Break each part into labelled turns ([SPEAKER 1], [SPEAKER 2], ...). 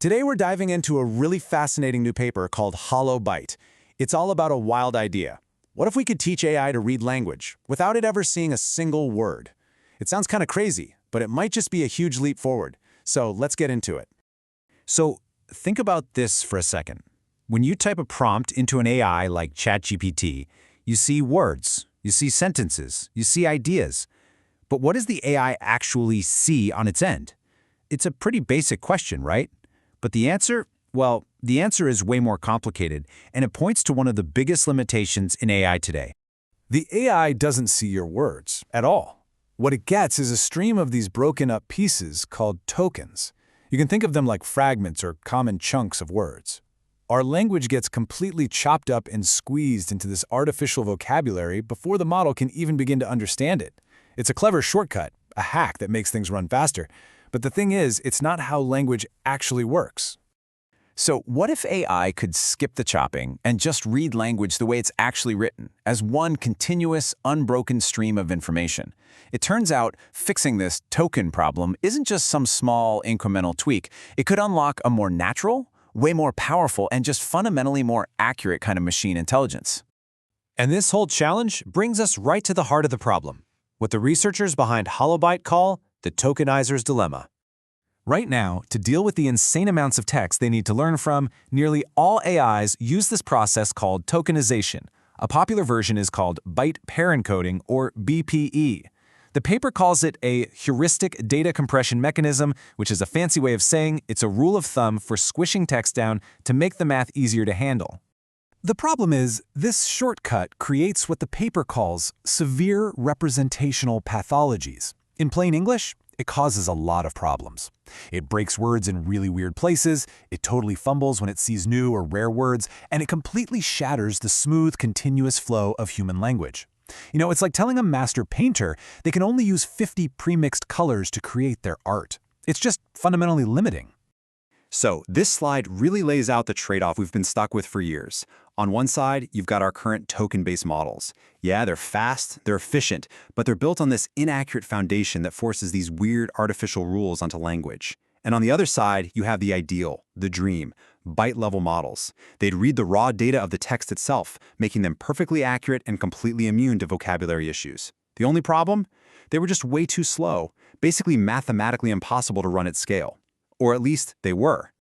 [SPEAKER 1] Today we're diving into a really fascinating new paper called HoloByte. It's all about a wild idea. What if we could teach AI to read language without it ever seeing a single word? It sounds kind of crazy, but it might just be a huge leap forward. So let's get into it. So think about this for a second. When you type a prompt into an AI like ChatGPT, you see words, you see sentences, you see ideas. But what does the AI actually see on its end? It's a pretty basic question, right? But the answer? Well, the answer is way more complicated, and it points to one of the biggest limitations in AI today.
[SPEAKER 2] The AI doesn't see your words at all. What it gets is a stream of these broken up pieces called tokens. You can think of them like fragments or common chunks of words. Our language gets completely chopped up and squeezed into this artificial vocabulary before the model can even begin to understand it. It's a clever shortcut, a hack that makes things run faster. But the thing is, it's not how language actually works.
[SPEAKER 1] So what if AI could skip the chopping and just read language the way it's actually written, as one continuous, unbroken stream of information? It turns out fixing this token problem isn't just some small, incremental tweak. It could unlock a more natural, way more powerful, and just fundamentally more accurate kind of machine intelligence.
[SPEAKER 3] And this whole challenge brings us right to the heart of the problem, what the researchers behind HoloByte call the tokenizer's dilemma. Right now, to deal with the insane amounts of text they need to learn from, nearly all AIs use this process called tokenization. A popular version is called byte pair encoding, or BPE. The paper calls it a heuristic data compression mechanism, which is a fancy way of saying it's a rule of thumb for squishing text down to make the math easier to handle.
[SPEAKER 2] The problem is, this shortcut creates what the paper calls severe representational pathologies. In plain English, it causes a lot of problems. It breaks words in really weird places, it totally fumbles when it sees new or rare words, and it completely shatters the smooth, continuous flow of human language. You know, it's like telling a master painter they can only use 50 pre-mixed colors to create their art. It's just fundamentally limiting.
[SPEAKER 4] So this slide really lays out the trade-off we've been stuck with for years. On one side, you've got our current token-based models. Yeah, they're fast, they're efficient, but they're built on this inaccurate foundation that forces these weird artificial rules onto language. And on the other side, you have the ideal, the dream, byte-level models. They'd read the raw data of the text itself, making them perfectly accurate and completely immune to vocabulary issues. The only problem? They were just way too slow, basically mathematically impossible to run at scale. Or at least they were.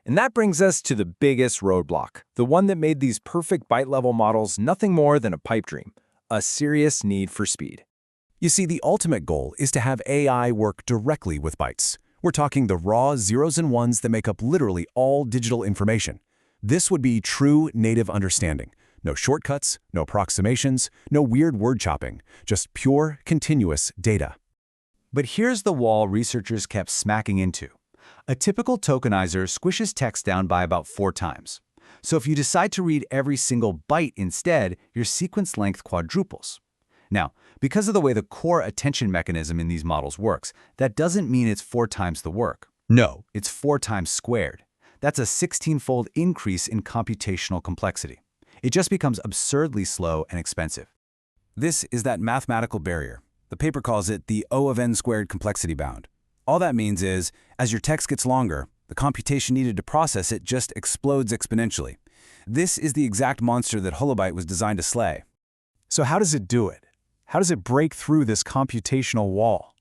[SPEAKER 3] And that brings us to the biggest roadblock, the one that made these perfect byte-level models nothing more than a pipe dream, a serious need for speed.
[SPEAKER 2] You see, the ultimate goal is to have AI work directly with bytes. We're talking the raw zeros and ones that make up literally all digital information. This would be true native understanding. No shortcuts, no approximations, no weird word chopping, just pure, continuous data.
[SPEAKER 1] But here's the wall researchers kept smacking into. A typical tokenizer squishes text down by about 4 times. So if you decide to read every single byte instead, your sequence length quadruples. Now, because of the way the core attention mechanism in these models works, that doesn't mean it's 4 times the work. No, it's 4 times squared. That's a 16-fold increase in computational complexity. It just becomes absurdly slow and expensive.
[SPEAKER 2] This is that mathematical barrier. The paper calls it the O of n squared complexity bound. All that means is, as your text gets longer, the computation needed to process it just explodes exponentially. This is the exact monster that HoloByte was designed to slay. So how does it do it? How does it break through this computational wall?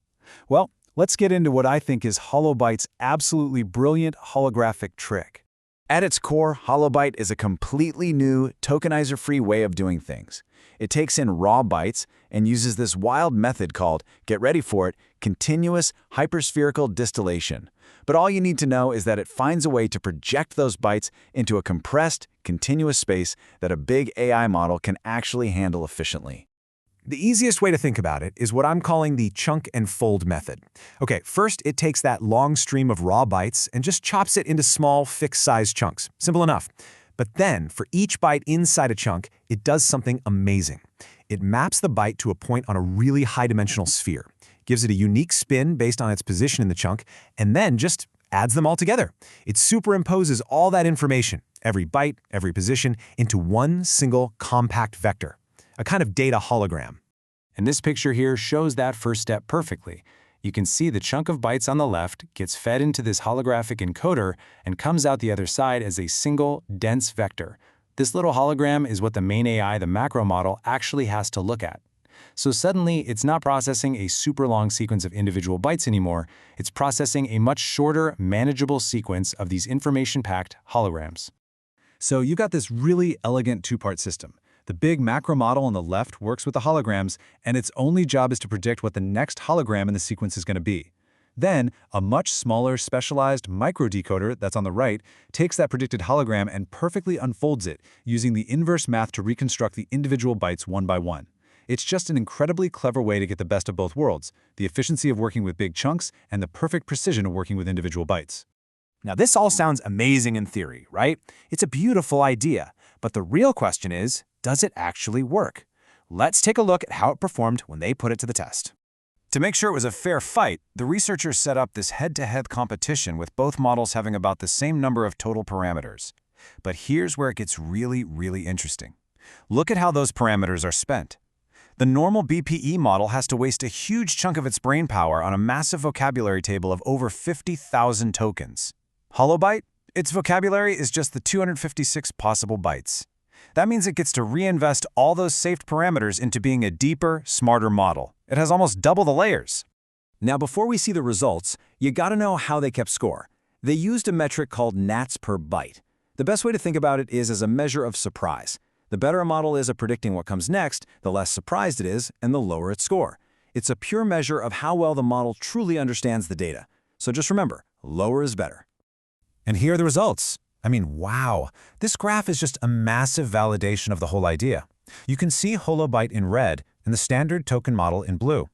[SPEAKER 2] Well, let's get into what I think is HoloByte's absolutely brilliant holographic trick.
[SPEAKER 1] At its core, HoloByte is a completely new, tokenizer-free way of doing things. It takes in raw bytes and uses this wild method called, get ready for it, continuous hyperspherical distillation. But all you need to know is that it finds a way to project those bytes into a compressed, continuous space that a big AI model can actually handle efficiently.
[SPEAKER 2] The easiest way to think about it is what I'm calling the chunk and fold method. Okay, first it takes that long stream of raw bytes and just chops it into small, fixed-size chunks. Simple enough. But then, for each byte inside a chunk, it does something amazing. It maps the byte to a point on a really high-dimensional sphere, gives it a unique spin based on its position in the chunk, and then just adds them all together. It superimposes all that information, every byte, every position, into one single compact vector, a kind of data hologram.
[SPEAKER 3] And this picture here shows that first step perfectly. You can see the chunk of bytes on the left gets fed into this holographic encoder and comes out the other side as a single, dense vector. This little hologram is what the main AI, the macro model, actually has to look at. So suddenly, it's not processing a super long sequence of individual bytes anymore, it's processing a much shorter, manageable sequence of these information-packed holograms.
[SPEAKER 1] So you got this really elegant two-part system. The big macro model on the left works with the holograms, and its only job is to predict what the next hologram in the sequence is going to be. Then, a much smaller, specialized microdecoder that's on the right takes that predicted hologram and perfectly unfolds it, using the inverse math to reconstruct the individual bytes one by one. It's just an incredibly clever way to get the best of both worlds, the efficiency of working with big chunks and the perfect precision of working with individual bytes.
[SPEAKER 3] Now, this all sounds amazing in theory, right? It's a beautiful idea, but the real question is, does it actually work? Let's take a look at how it performed when they put it to the test. To make sure it was a fair fight, the researchers set up this head-to-head competition with both models having about the same number of total parameters. But here's where it gets really interesting. Look at how those parameters are spent. The normal BPE model has to waste a huge chunk of its brain power on a massive vocabulary table of over 50,000 tokens. HoloByte, its vocabulary is just the 256 possible bytes. That means it gets to reinvest all those saved parameters into being a deeper, smarter model. It has almost double the layers. Now, before we see the results, you gotta know how they kept score. They used a metric called nats per byte. The best way to think about it is as a measure of surprise. The better a model is at predicting what comes next, the less surprised it is, and the lower its score. It's a pure measure of how well the model truly understands the data. So just remember, lower is better.
[SPEAKER 2] And here are the results. I mean, wow. This graph is just a massive validation of the whole idea. You can see HoloByte in red and the standard token model in blue.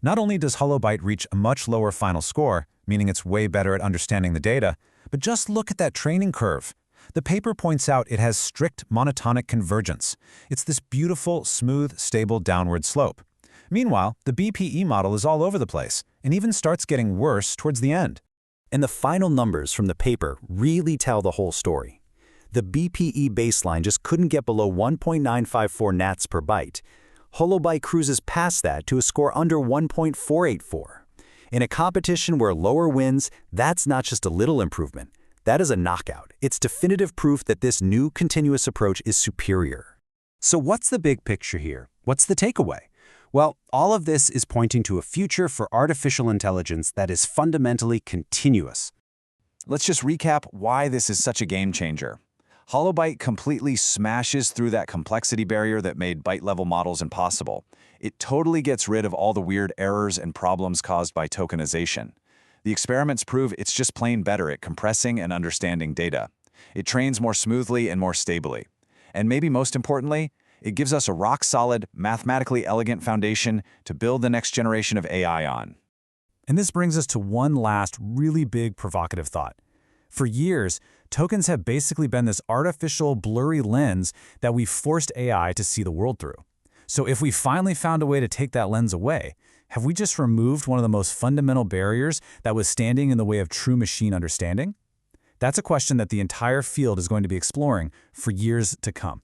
[SPEAKER 2] Not only does HoloByte reach a much lower final score, meaning it's way better at understanding the data, but just look at that training curve. The paper points out it has strict monotonic convergence. It's this beautiful, smooth, stable downward slope. Meanwhile, the BPE model is all over the place and even starts getting worse towards the end.
[SPEAKER 5] And the final numbers from the paper really tell the whole story. The BPE baseline just couldn't get below 1.954 nats per byte. HoloByte cruises past that to a score under 1.484. In a competition where lower wins, that's not just a little improvement. That is a knockout. It's definitive proof that this new continuous approach is superior.
[SPEAKER 3] So what's the big picture here? What's the takeaway? Well, all of this is pointing to a future for artificial intelligence that is fundamentally continuous. Let's just recap why this is such a game changer. HoloByte completely smashes through that complexity barrier that made byte-level models impossible. It totally gets rid of all the weird errors and problems caused by tokenization. The experiments prove it's just plain better at compressing and understanding data. It trains more smoothly and more stably. And maybe most importantly, it gives us a rock-solid, mathematically elegant foundation to build the next generation of AI on.
[SPEAKER 2] And this brings us to one last really big provocative thought. For years, tokens have basically been this artificial, blurry lens that we've forced AI to see the world through. So if we finally found a way to take that lens away, have we just removed one of the most fundamental barriers that was standing in the way of true machine understanding? That's a question that the entire field is going to be exploring for years to come.